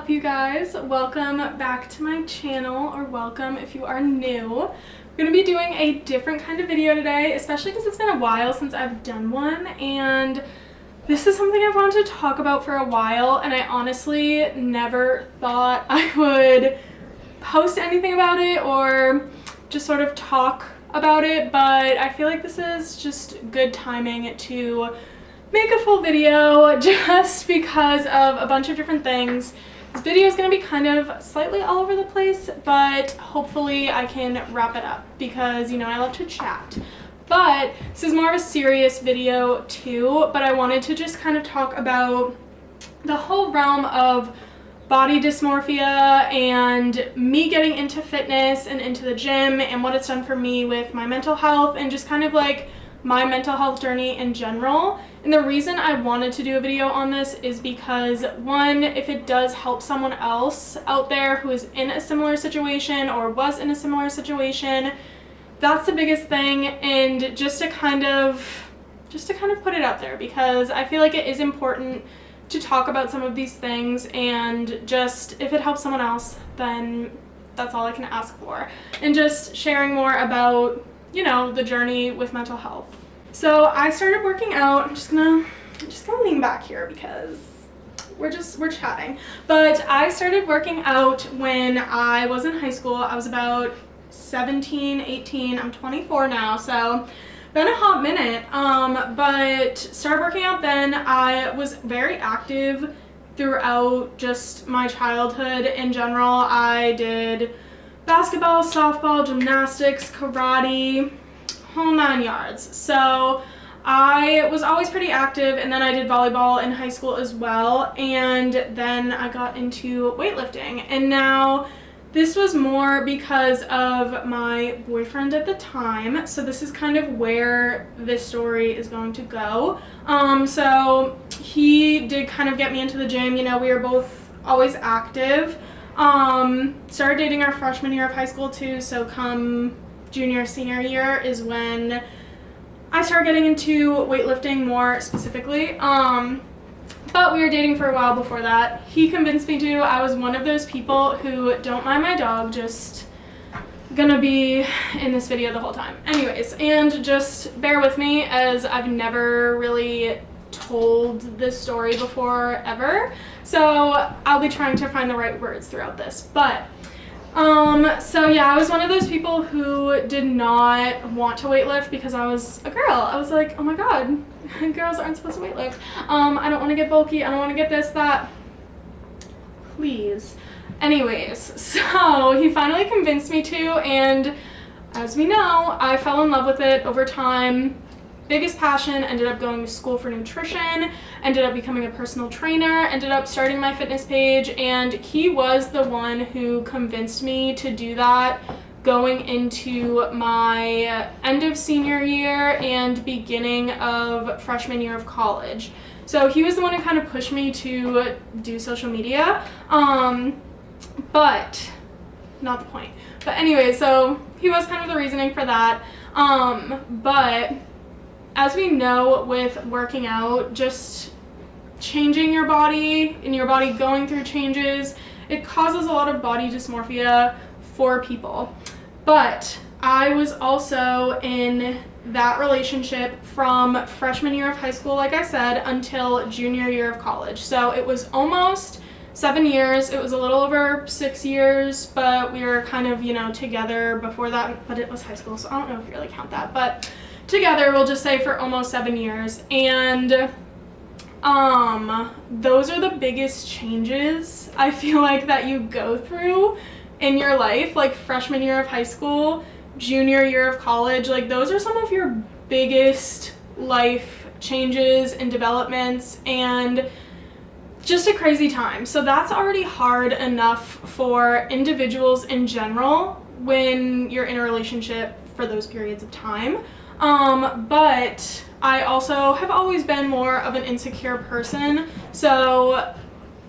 up, you guys? Welcome back to my channel, or welcome if you are new. We're going to be doing a different kind of video today, especially because it's been a while since I've done one, and this is something I've wanted to talk about for a while, and I honestly never thought I would post anything about it or just sort of talk about it, but I feel like this is just good timing to make a full video just because of a bunch of different things. This video is going to be kind of slightly all over the place, but hopefully I can wrap it up because, you know, I love to chat. But this is more of a serious video too, but I wanted to just kind of talk about the whole realm of body dysmorphia and me getting into fitness and into the gym and what it's done for me with my mental health and just kind of like my mental health journey in general. And the reason I wanted to do a video on this is because, one, if it does help someone else out there who is in a similar situation or was in a similar situation, that's the biggest thing. And just to kind of put it out there, because I feel like it is important to talk about some of these things, and just if it helps someone else, then that's all I can ask for. And just sharing more about, you know, the journey with mental health. So I started working out. I'm just gonna lean back here because we're chatting. But I started working out when I was in high school. I was about 17, 18. I'm 24 now, so been a hot minute. But started working out then. I was very active throughout just my childhood in general. I did basketball, softball, gymnastics, karate, whole 9 yards. So I was always pretty active, and then I did volleyball in high school as well, and then I got into weightlifting. And now this was more because of my boyfriend at the time, so this is kind of where this story is going to go. So he did kind of get me into the gym. You know, we were both always active. Started dating our freshman year of high school too, so come junior, senior year is when I started getting into weightlifting more specifically. But we were dating for a while before that. He convinced me to. I was one of those people who don't mind my dog, just gonna be in this video the whole time. Anyways, and just bear with me as I've never really told this story before ever. So I'll be trying to find the right words throughout this. But so yeah, I was one of those people who did not want to weightlift because I was a girl. I was like, oh my god, girls aren't supposed to weightlift. I don't want to get bulky. I don't want to get this, that. Please. Anyways, so he finally convinced me to, and as we know, I fell in love with it over time. Biggest passion, ended up going to school for nutrition, ended up becoming a personal trainer, ended up starting my fitness page, and he was the one who convinced me to do that going into my end of senior year and beginning of freshman year of college. So he was the one who kind of pushed me to do social media, but not the point. But anyway, so he was kind of the reasoning for that, but as we know with working out, just changing your body and your body going through changes, it causes a lot of body dysmorphia for people. But I was also in that relationship from freshman year of high school, like I said, until junior year of college. So it was almost 7 years. It was a little over 6 years, but we were kind of, you know, together before that, but it was high school, so I don't know if you really count that, but together, we'll just say for almost 7 years. And those are the biggest changes I feel like that you go through in your life, like freshman year of high school, junior year of college. Like, those are some of your biggest life changes and developments, and just a crazy time. So that's already hard enough for individuals in general when you're in a relationship for those periods of time. But I also have always been more of an insecure person, so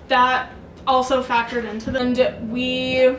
that also factored into them. And we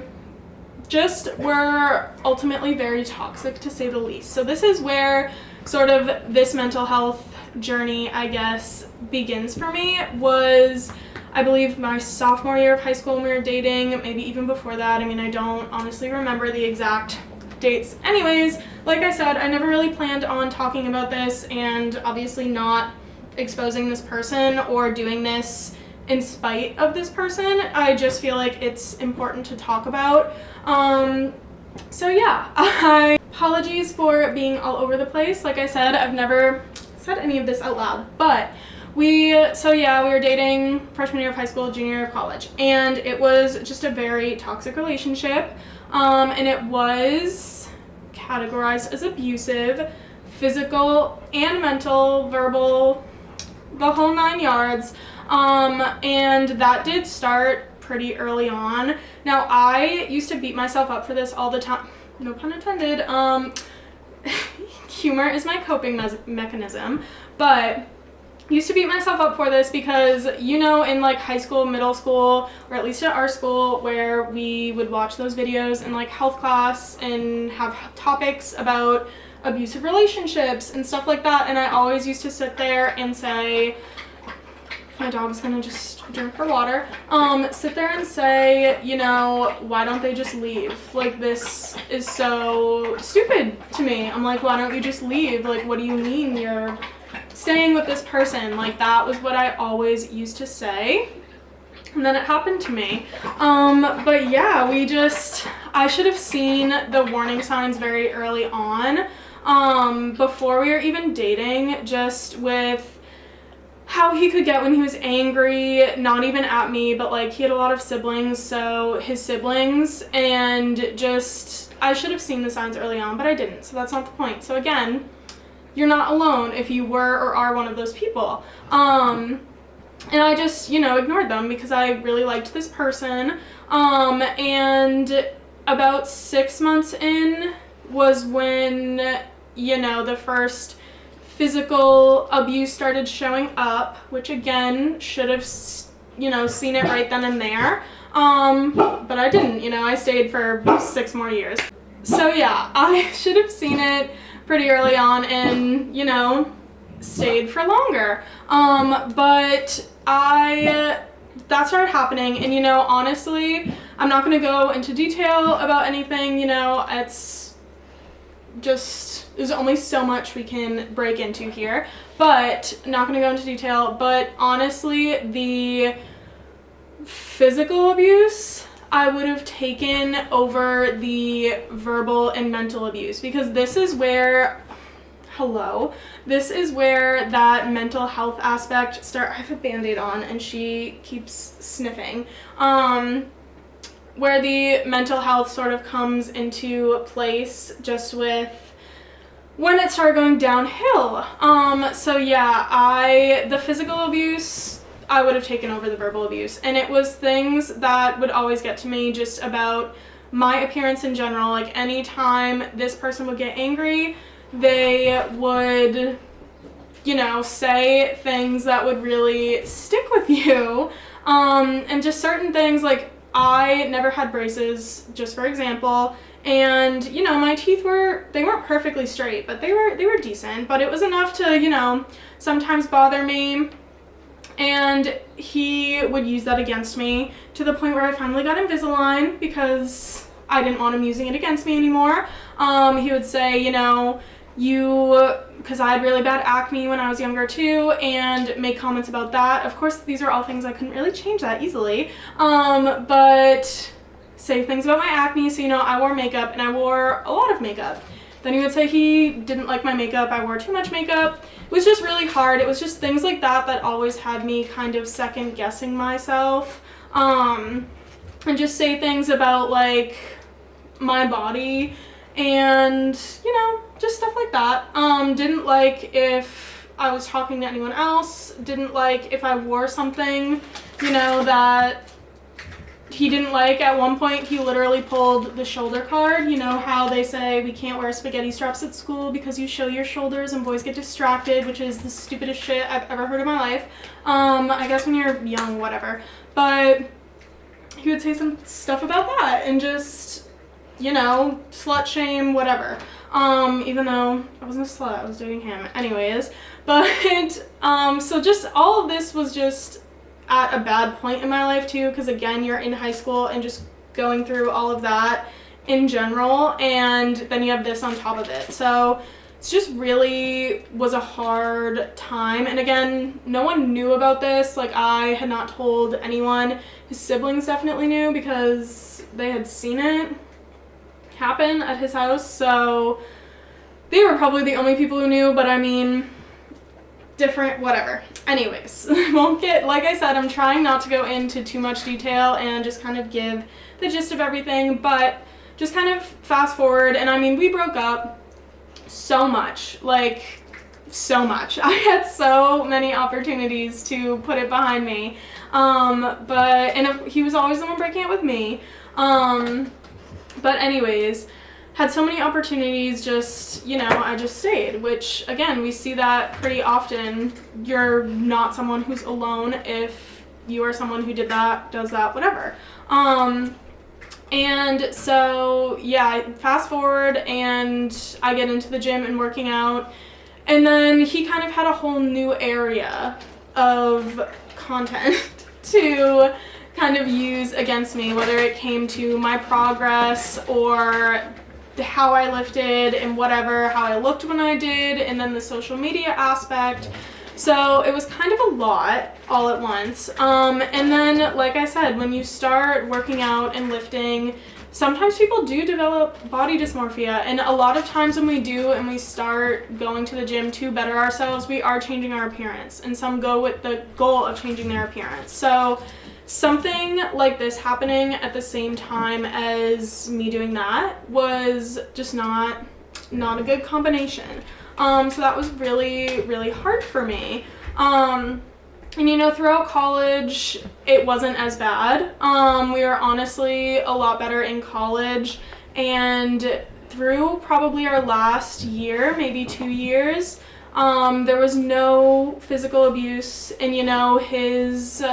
just were ultimately very toxic, to say the least. So this is where sort of this mental health journey, I guess, begins for me. Was I believe my sophomore year of high school when we were dating, maybe even before that. I mean, I don't honestly remember the exact dates. Anyways, like I said, I never really planned on talking about this and obviously not exposing this person or doing this in spite of this person. I just feel like it's important to talk about. So yeah, apologies for being all over the place. Like I said, I've never said any of this out loud, but we were dating freshman year of high school, junior year of college, and it was just a very toxic relationship, and it was categorized as abusive, physical and mental, verbal, the whole 9 yards, and that did start pretty early on. Now, I used to beat myself up for this all the time, no pun intended. Humor is my coping mechanism, but used to beat myself up for this because, you know, in like high school, middle school, or at least at our school, where we would watch those videos in like health class and have topics about abusive relationships and stuff like that, and I always used to sit there and say, my dog's gonna just drink her water, sit there and say, you know, why don't they just leave? Like, this is so stupid to me. I'm like, why don't you just leave? Like, what do you mean you're staying with this person? Like, that was what I always used to say. And then it happened to me. But yeah, I should have seen the warning signs very early on, before we were even dating, just with how he could get when he was angry, not even at me, but like he had a lot of siblings, so his siblings, and just, I should have seen the signs early on, but I didn't, so that's not the point. So again, you're not alone if you were or are one of those people. And I just, you know, ignored them because I really liked this person. And about 6 months in was when, you know, the first physical abuse started showing up, which again, should have, you know, seen it right then and there. But I didn't, you know, I stayed for 6 more years. So yeah, I should have seen it pretty early on and, you know, stayed for longer. But that started happening, and, you know, honestly, I'm not going to go into detail about anything, you know, there's only so much we can break into here, but not going to go into detail. But honestly, the physical abuse I would have taken over the verbal and mental abuse, because this is where that mental health aspect I have a band-aid on and she keeps sniffing. Where the mental health sort of comes into place just with when it started going downhill. So yeah, the physical abuse, I would have taken over the verbal abuse. And it was things that would always get to me just about my appearance in general. Like, anytime this person would get angry, they would, you know, say things that would really stick with you. And just certain things, like, I never had braces, just for example, and, you know, my teeth they weren't perfectly straight, but they were decent, but it was enough to, you know, sometimes bother me, and he would use that against me to the point where I finally got Invisalign because I didn't want him using it against me anymore. He would say, you know, because I had really bad acne when I was younger too, and make comments about that. Of course, these are all things I couldn't really change that easily, but say things about my acne. So, you know, I wore makeup, and I wore a lot of makeup. Then he would say he didn't like my makeup, I wore too much makeup. It was just really hard. It was just things like that that always had me kind of second guessing myself, and just say things about like my body and, you know, just stuff like that. Didn't like if I was talking to anyone else, didn't like if I wore something, you know, that he didn't like. At one point, he literally pulled the shoulder card. You know how they say we can't wear spaghetti straps at school because you show your shoulders and boys get distracted, which is the stupidest shit I've ever heard in my life. I guess when you're young, whatever. But he would say some stuff about that and just, you know, slut shame, whatever. Even though I wasn't a slut, I was dating him anyways. But, so just all of this was just at a bad point in my life too, because again, you're in high school and just going through all of that in general, and then you have this on top of it. So it's just really was a hard time. And again, no one knew about this. Like, I had not told anyone. His siblings definitely knew because they had seen it happen at his house, so they were probably the only people who knew. But I mean, different, whatever. Anyways, won't get, like I said, I'm trying not to go into too much detail and just kind of give the gist of everything, but just kind of fast forward, and I mean, we broke up so much, like so much. I had so many opportunities to put it behind me, and he was always the one breaking it with me. But anyways, had so many opportunities, just, you know, I just stayed, which again, we see that pretty often. You're not someone who's alone if you are someone who does that, whatever. And so, yeah, fast forward and I get into the gym and working out, and then he kind of had a whole new area of content to kind of use against me, whether it came to my progress or how I lifted and whatever, how I looked when I did, and then the social media aspect. So it was kind of a lot all at once. And then, like I said, when you start working out and lifting, sometimes people do develop body dysmorphia. And a lot of times when we do and we start going to the gym to better ourselves, we are changing our appearance. And some go with the goal of changing their appearance. So something like this happening at the same time as me doing that was just not a good combination. So that was really, really hard for me. And you know, throughout college, it wasn't as bad. We were honestly a lot better in college, and through probably our last year, maybe 2 years, there was no physical abuse, and you know, his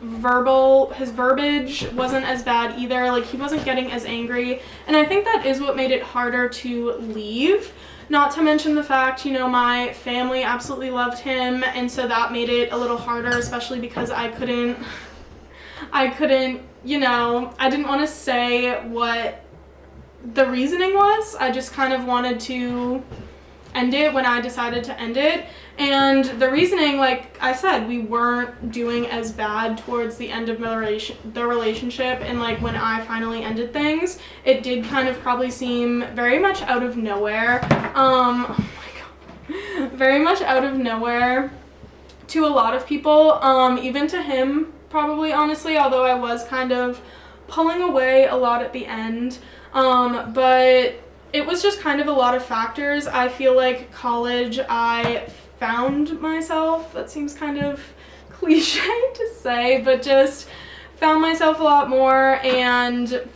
verbiage wasn't as bad either. Like, he wasn't getting as angry, and I think that is what made it harder to leave. Not to mention the fact, you know, my family absolutely loved him, and so that made it a little harder, especially because I couldn't, you know, I didn't want to say what the reasoning was. I just kind of wanted to end it when I decided to end it. And the reasoning, like I said, we weren't doing as bad towards the end of the relationship, and like when I finally ended things, it did kind of probably seem very much out of nowhere. Oh my god, very much out of nowhere to a lot of people, even to him probably, honestly, although I was kind of pulling away a lot at the end. But it was just kind of a lot of factors. I feel like college, I found myself. That seems kind of cliche to say, but just found myself a lot more, and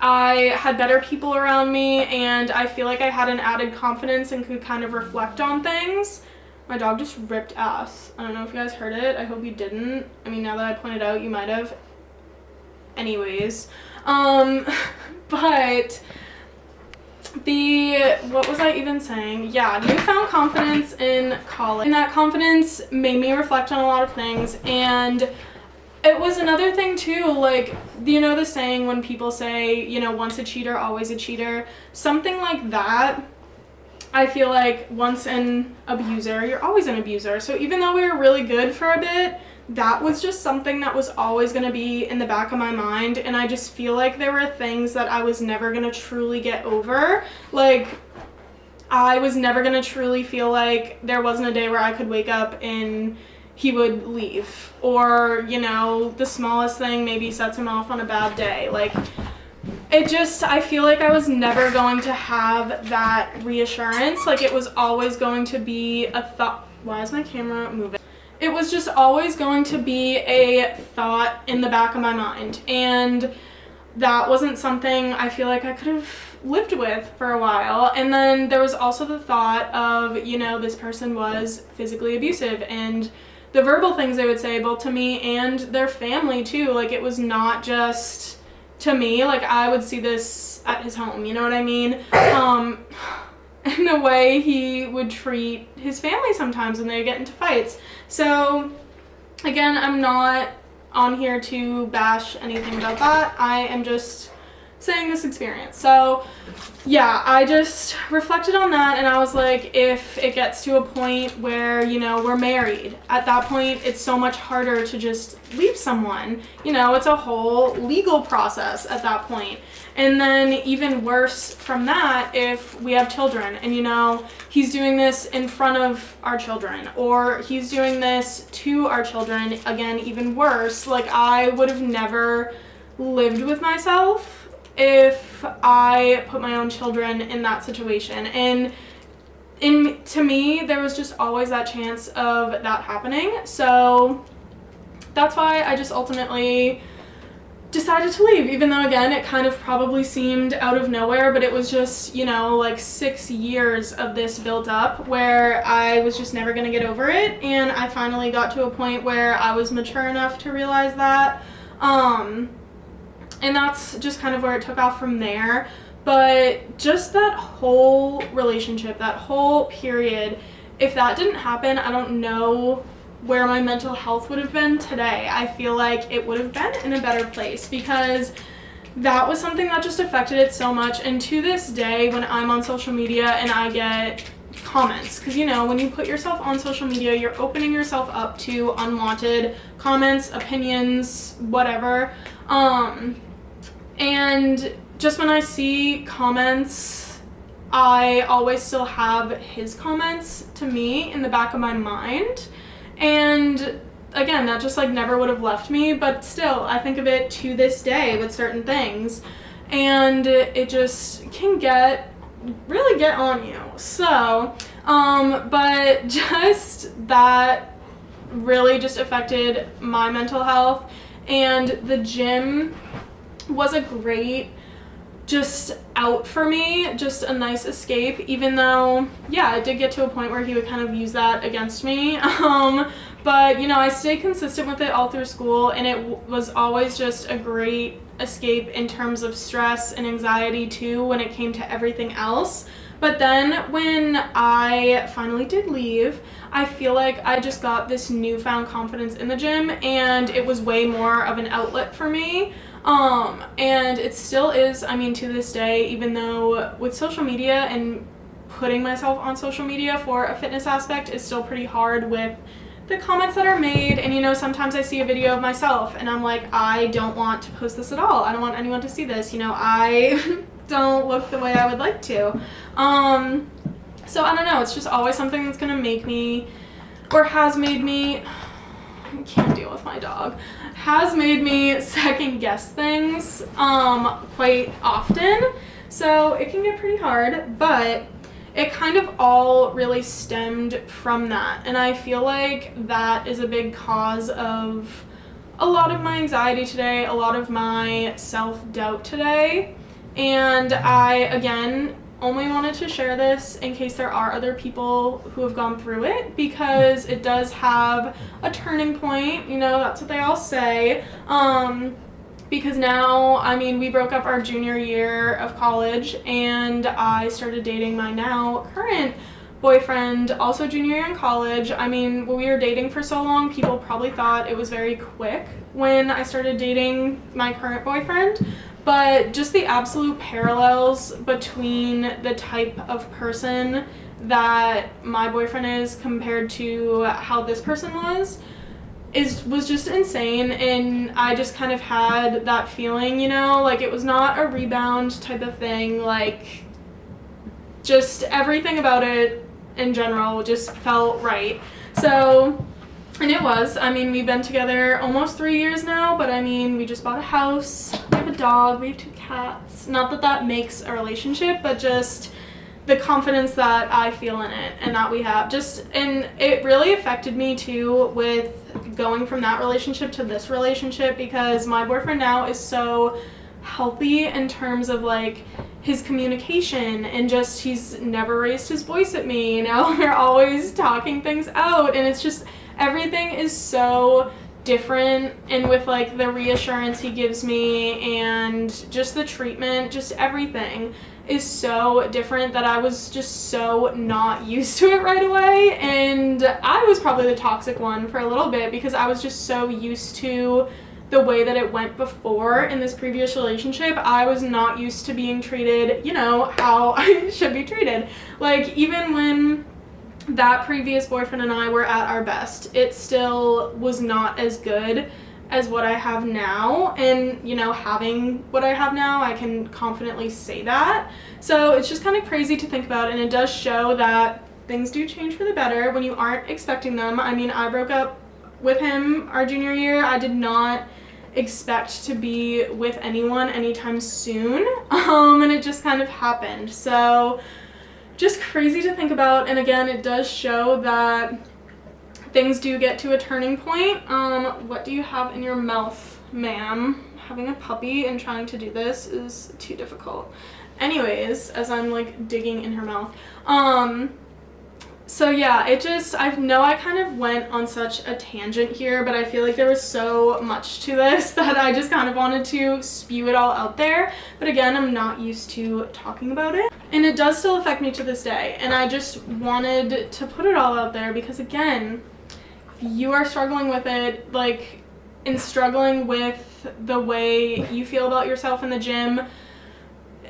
I had better people around me, and I feel like I had an added confidence and could kind of reflect on things. My dog just ripped ass. I don't know if you guys heard it. I hope you didn't. I mean, now that I pointed out, you might have. Anyways, but what was I even saying? Yeah, newfound confidence in college. And that confidence made me reflect on a lot of things. And it was another thing too, like, you know the saying when people say, you know, once a cheater, always a cheater? Something like that. I feel like once an abuser, you're always an abuser. So even though we were really good for a bit, that was just something that was always going to be in the back of my mind, and I just feel like there were things that I was never going to truly get over. Like, I was never going to truly feel like there wasn't a day where I could wake up and he would leave, or, you know, the smallest thing maybe sets him off on a bad day. Like, it just, I feel like I was never going to have that reassurance. Like, it was always going to be a thought. Why is my camera moving? It was just always going to be a thought in the back of my mind, and that wasn't something I feel like I could have lived with for a while. And then there was also the thought of, you know, this person was physically abusive, and the verbal things they would say both to me and their family too. Like, it was not just to me. Like, I would see this at his home, you know what I mean? And the way he would treat his family sometimes when they would get into fights. So again, I'm not on here to bash anything about that. I am just saying this experience. So yeah, I just reflected on that, and I was like, if it gets to a point where, you know, we're married, at that point it's so much harder to just leave someone. You know, it's a whole legal process at that point. And then even worse from that, if we have children and, you know, he's doing this in front of our children, or he's doing this to our children, again, even worse. Like, I would have never lived with myself if I put my own children in that situation. And to me, there was just always that chance of that happening. So that's why I just ultimately decided to leave, even though, again, it kind of probably seemed out of nowhere, but it was just, you know, like 6 years of this built up where I was just never going to get over it. And I finally got to a point where I was mature enough to realize that. And that's just kind of where it took off from there. But just that whole relationship, that whole period, if that didn't happen, I don't know where my mental health would have been today. I feel like it would have been in a better place, because that was something that just affected it so much. And to this day, when I'm on social media and I get comments, because, you know, when you put yourself on social media, you're opening yourself up to unwanted comments, opinions, whatever. And just when I see comments, I always still have his comments to me in the back of my mind. And again, that just like never would have left me, but still, I think of it to this day with certain things, and it just can really get on you. So, but just that really just affected my mental health, and the gym was a great just out for me, just a nice escape, even though, yeah, it did get to a point where he would kind of use that against me. But, you know, I stayed consistent with it all through school, and it was always just a great escape in terms of stress and anxiety too when it came to everything else. But then when I finally did leave, I feel like I just got this newfound confidence in the gym, and it was way more of an outlet for me. And it still is, I mean, to this day, even though with social media and putting myself on social media for a fitness aspect is still pretty hard with the comments that are made. And, you know, sometimes I see a video of myself and I'm like, I don't want to post this at all. I don't want anyone to see this. You know, I don't look the way I would like to. So I don't know. It's just always something that's going to make me, or has made me, I can't deal with my dog, has made me second guess things quite often. So it can get pretty hard, but it kind of all really stemmed from that. And I feel like that is a big cause of a lot of my anxiety today, a lot of my self-doubt today. And I, again, only wanted to share this in case there are other people who have gone through it, because it does have a turning point, you know, that's what they all say. Because now, I mean, we broke up our junior year of college, and I started dating my now current boyfriend, also junior year in college. I mean, when we were dating for so long, people probably thought it was very quick when I started dating my current boyfriend. But just the absolute parallels between the type of person that my boyfriend is compared to how this person was just insane. And I just kind of had that feeling, you know, like it was not a rebound type of thing. Like, just everything about it in general just felt right. So, and it was. I mean, we've been together almost 3 years now, but I mean, we just bought a house, we have a dog, we have 2 cats. Not that that makes a relationship, but just the confidence that I feel in it and that we have. Just, and it really affected me too with going from that relationship to this relationship, because my boyfriend now is so healthy in terms of like his communication, and just he's never raised his voice at me, you know. We're always talking things out, and it's just everything is so different. And with like the reassurance he gives me and just the treatment, just everything. is so different that I was just so not used to it right away. And I was probably the toxic one for a little bit because I was just so used to the way that it went before in this previous relationship. I was not used to being treated, you know, how I should be treated. Like, even when that previous boyfriend and I were at our best, it still was not as good as what I have now. And, you know, having what I have now, I can confidently say that. So it's just kind of crazy to think about, and it does show that things do change for the better when you aren't expecting them. I mean, I broke up with him our junior year. I did not expect to be with anyone anytime soon, and it just kind of happened. So just crazy to think about. And again, it does show that things do get to a turning point. What do you have in your mouth, ma'am? Having a puppy and trying to do this is too difficult. Anyways, as I'm like digging in her mouth. So yeah, I know I kind of went on such a tangent here, but I feel like there was so much to this that I just kind of wanted to spew it all out there. But again, I'm not used to talking about it, and it does still affect me to this day. And I just wanted to put it all out there because, again, if you are struggling with it, like, and struggling with the way you feel about yourself in the gym,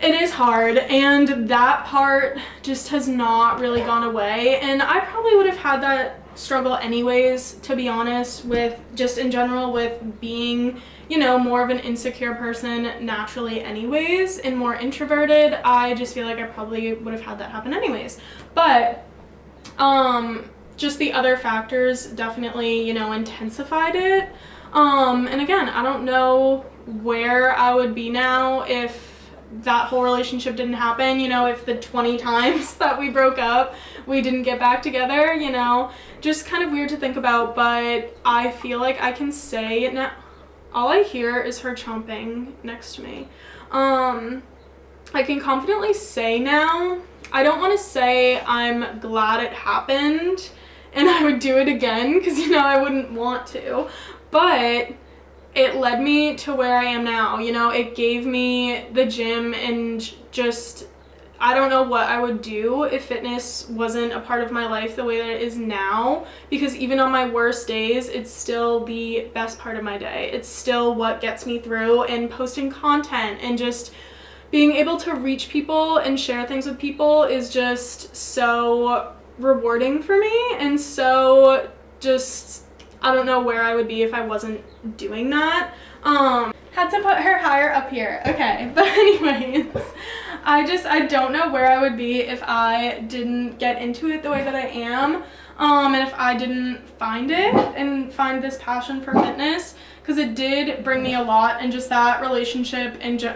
it is hard, and that part just has not really gone away. And I probably would have had that struggle anyways, to be honest, with just in general with being, you know, more of an insecure person naturally anyways, and more introverted. I just feel like I probably would have had that happen anyways. But just the other factors definitely, you know, intensified it. And again, I don't know where I would be now if that whole relationship didn't happen, you know, if the 20 times that we broke up, we didn't get back together, you know, just kind of weird to think about. But I feel like I can say now, all I hear is her chomping next to me. I can confidently say now, I don't want to say I'm glad it happened and I would do it again, because, you know, I wouldn't want to, but it led me to where I am now. You know, it gave me the gym, and just, I don't know what I would do if fitness wasn't a part of my life the way that it is now, because even on my worst days, it's still the best part of my day. It's still what gets me through, and posting content and just being able to reach people and share things with people is just so rewarding for me. And so just, I don't know where I would be if I wasn't doing that. Had to put her higher up here. Okay, but anyways, I don't know where I would be if I didn't get into it the way that I am, and if I didn't find it and find this passion for fitness, because it did bring me a lot. And just that relationship, and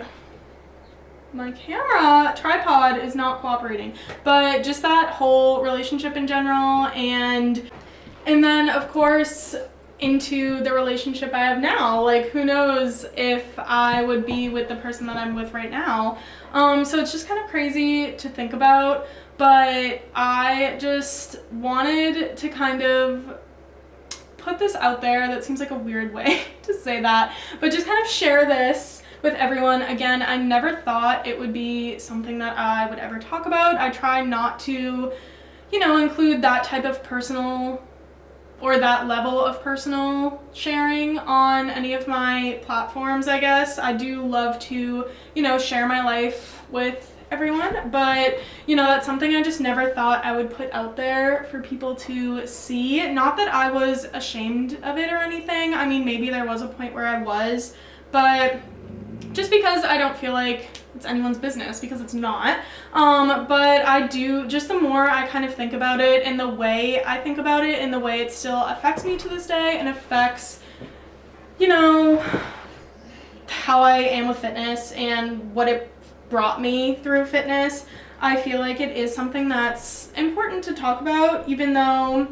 my camera tripod is not cooperating, but just that whole relationship in general, and then of course into the relationship I have now. Like, who knows if I would be with the person that I'm with right now. So it's just kind of crazy to think about, but I just wanted to kind of put this out there. That seems like a weird way to say that, but just kind of share this with everyone. Again, I never thought it would be something that I would ever talk about. I try not to, you know, include that type of personal or that level of personal sharing on any of my platforms, I guess. I do love to, you know, share my life with everyone, but, you know, that's something I just never thought I would put out there for people to see. Not that I was ashamed of it or anything. I mean, maybe there was a point where I was, but just because I don't feel like it's anyone's business, because it's not. But I do, just the more I kind of think about it, and the way I think about it, and the way it still affects me to this day, and affects, you know, how I am with fitness and what it brought me through fitness, I feel like it is something that's important to talk about, even though,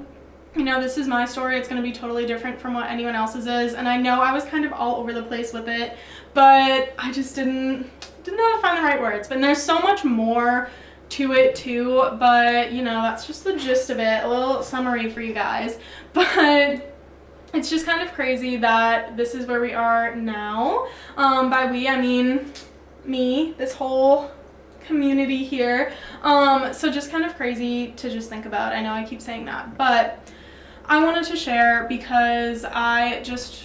you know, this is my story. It's going to be totally different from what anyone else's is, and I know I was kind of all over the place with it, but I just didn't know how to find the right words. But there's so much more to it too, but, you know, that's just the gist of it, a little summary for you guys. But it's just kind of crazy that this is where we are now. By we, I mean me, this whole community here. So just kind of crazy to just think about. I know I keep saying that, but I wanted to share because I just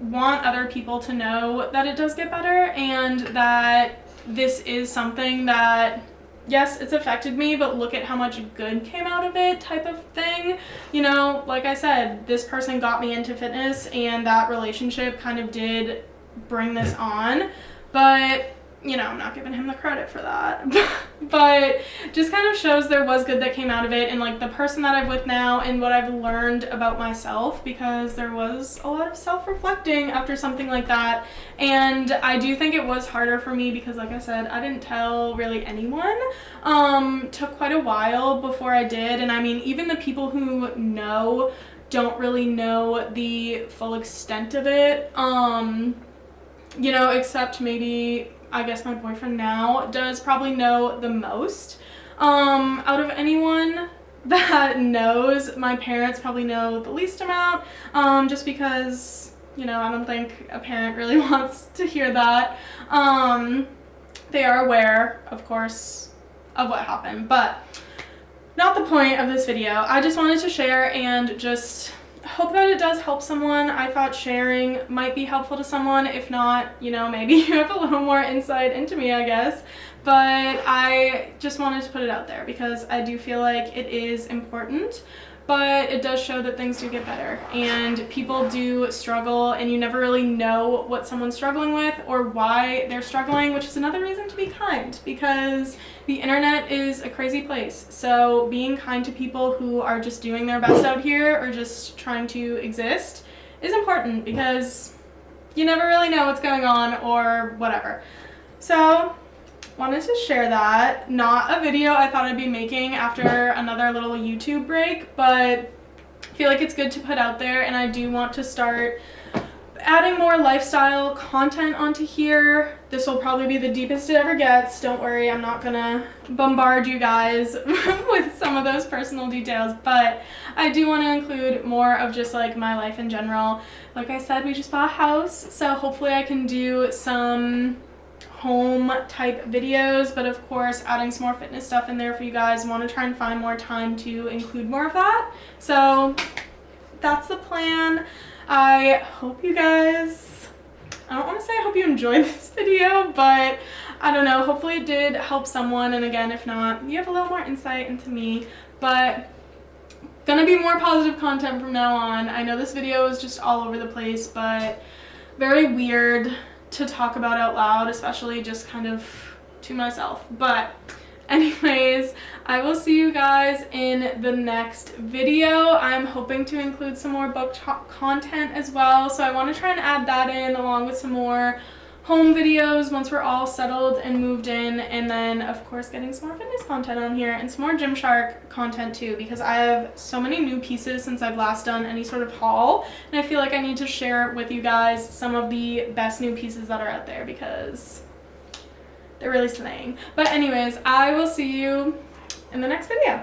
want other people to know that it does get better, and that this is something that, yes, it's affected me, but look at how much good came out of it type of thing. You know, like I said, this person got me into fitness, and that relationship kind of did bring this on, but you know, I'm not giving him the credit for that. But just kind of shows there was good that came out of it, and like the person that I'm with now and what I've learned about myself, because there was a lot of self-reflecting after something like that. And I do think it was harder for me because, like I said, I didn't tell really anyone. Took quite a while before I did, and I mean, even the people who know don't really know the full extent of it. You know, except maybe, I guess my boyfriend now does probably know the most. Out of anyone that knows, my parents probably know the least amount, just because, you know, I don't think a parent really wants to hear that. They are aware, of course, of what happened, but not the point of this video. I just wanted to share and just hope that it does help someone. I thought sharing might be helpful to someone. If not, you know, maybe you have a little more insight into me, I guess. But I just wanted to put it out there because I do feel like it is important, but it does show that things do get better and people do struggle, and you never really know what someone's struggling with or why they're struggling, which is another reason to be kind, because the internet is a crazy place. So being kind to people who are just doing their best out here or just trying to exist is important, because you never really know what's going on or whatever. So wanted to share that. Not a video I thought I'd be making after another little YouTube break, but I feel like it's good to put out there, and I do want to start adding more lifestyle content onto here. This will probably be the deepest it ever gets. Don't worry, I'm not gonna bombard you guys with some of those personal details, but I do want to include more of just like my life in general. Like I said, we just bought a house, so hopefully I can do some home type videos, but of course adding some more fitness stuff in there for you guys. I want to try and find more time to include more of that, so that's the plan. I hope you guys, I don't want to say I hope you enjoyed this video, but I don't know, hopefully it did help someone, and again, if not, you have a little more insight into me. But gonna be more positive content from now on. I know this video is just all over the place, but very weird to talk about out loud, especially just kind of to myself. But anyways, I will see you guys in the next video. I'm hoping to include some more book content as well, so I want to try and add that in along with some more home videos once we're all settled and moved in, and then of course getting some more fitness content on here and some more Gymshark content too, because I have so many new pieces since I've last done any sort of haul, and I feel like I need to share with you guys some of the best new pieces that are out there because they're really slaying. But anyways, I will see you in the next video.